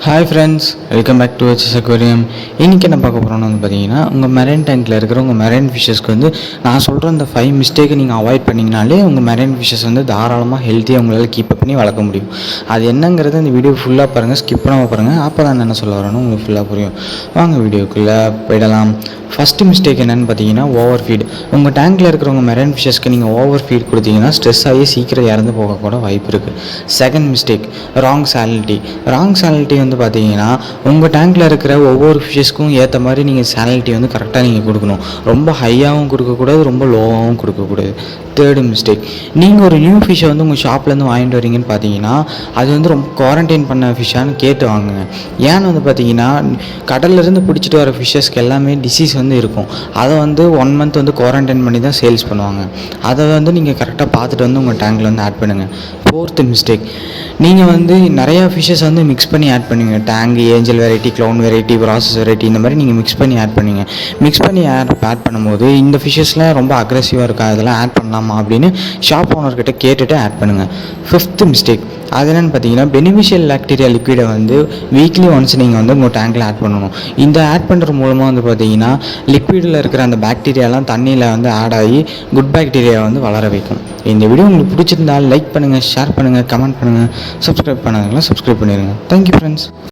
Hi friends, welcome back to HS aquarium. இன்றைக்கி என்ன பார்க்க போகிறோன்னு வந்து பார்த்தீங்கன்னா, உங்கள் மெரைன் டேங்க்கில் இருக்கிற உங்கள் மெரைன் ஃபிஷ்ஷஸ்க்கு வந்து நான் சொல்கிற இந்த 5 மிஸ்டேக்கை நீங்கள் அவாய்ட் பண்ணிங்கனாலே உங்கள் மெரைன் ஃபிஷ்ஷஸ் வந்து தாராளமாக ஹெல்த்தியாக உங்களால் கீப் பண்ணி வளர்க்க முடியும். அது என்னங்கிறது இந்த வீடியோ ஃபுல்லாக பாருங்கள், ஸ்கிப் பண்ணாமல் பாருங்கள். அப்போ தான் என்ன சொல்ல வரணும் உங்களுக்கு ஃபுல்லாக புரியும். வாங்க வீடியோக்குள்ளே போயிடலாம். ஃபஸ்ட்டு மிஸ்டேக் என்னென்னு பார்த்தீங்கன்னா, ஓவர் ஃபீட். உங்கள் டேங்க்கில் இருக்கிறவங்க மெரைன் ஃபிஷ்ஷஸ்க்கு நீங்கள் ஓவர் ஃபீட் கொடுத்தீங்கன்னா ஸ்ட்ரெஸ் ஆகி சீக்கிரம் இறந்து போகக்கூட வாய்ப்பு இருக்குது. செகண்ட் மிஸ்டேக், ராங் சாலிட்டி. ராங் சாலிட்டி வந்து பார்த்தீங்கன்னா, உங்கள் டேங்க்கில் இருக்கிற ஒவ்வொரு ஃபிஷ்ஷஸ்க்கும் ஏற்ற மாதிரி நீங்கள் சாலிட்டி வந்து கரெக்டாக நீங்கள் கொடுக்கணும். ரொம்ப ஹையாகவும் கொடுக்கக்கூடாது, ரொம்ப லோவாகவும் கொடுக்கக்கூடாது. தேர்டு மிஸ்டேக், நீங்கள் ஒரு நியூ ஃபிஷ்ஷை வந்து உங்கள் ஷாப்லேருந்து வாங்கிட்டு வரீங்கன்னு பார்த்தீங்கன்னா, அது வந்து ரொம்ப குவாரண்டைன் பண்ண ஃபிஷ்ஷான்னு கேட்டு வாங்குங்க. ஏன்னு வந்து பார்த்தீங்கன்னா, கடல்லேருந்து பிடிச்சிட்டு வர ஃபிஷ்ஷஸ்க்கு எல்லாமே டிசீஸ் வந்து இருக்கும். அதை வந்து 1 மந்த் வந்து குவாரண்டைன் பண்ணி தான் சேல்ஸ் பண்ணுவாங்க. அதை வந்து நீங்கள் கரெக்டாக பார்த்துட்டு வந்து உங்கள் டேங்கில் வந்து ஆட் பண்ணுங்கள். ஃபோர்த்து மிஸ்டேக், நீங்கள் வந்து நிறையா ஃபிஷ்ஷஸ் வந்து மிக்ஸ் பண்ணி ஆட் பண்ணுவீங்க. Tank, angel variety, clown variety, process variety, இந்த மாதிரி நீங்கள் மிக்ஸ் பண்ணி ஆட் பண்ணுவீங்க. மிக்ஸ் பண்ணி ஆட் பண்ணும்போது இந்த ஃபிஷ்ஷஸ்லாம் ரொம்ப அக்ரெசிவாக இருக்கா, அதெல்லாம் ஆட் பண்ணலாமா அப்படின்னு ஷாப் ஓனர்கிட்ட கேட்டுட்டு ஆட் பண்ணுங்கள். ஃபிஃப்த்து மிஸ்டேக், அது என்னென்னு பார்த்தீங்கன்னா, பெனிஃபிஷியல் பாக்டீரியா லிக்விடை வந்து வீக்லி ஒன்ஸ் நீங்கள் வந்து உங்கள் டேங்கில் ஆட் பண்ணணும். இந்த ஆட் பண்ணுறது மூலமாக வந்து பார்த்தீங்கன்னா, லிக்விடில் இருக்கிற அந்த பாக்டீரியாலாம் தண்ணியில் வந்து ஆட் ஆகி குட் பாக்டீரியா வந்து வளர வைக்கும். இந்த வீடியோ உங்களுக்கு பிடிச்சிருந்தால் லைக் பண்ணுங்கள், ஷேர் பண்ணுங்கள், கமெண்ட் பண்ணுங்கள், சப்ஸ்கிரைப் பண்ணுங்கள், சப்ஸ்கிரைப் பண்ணிடுங்க. Thank you friends.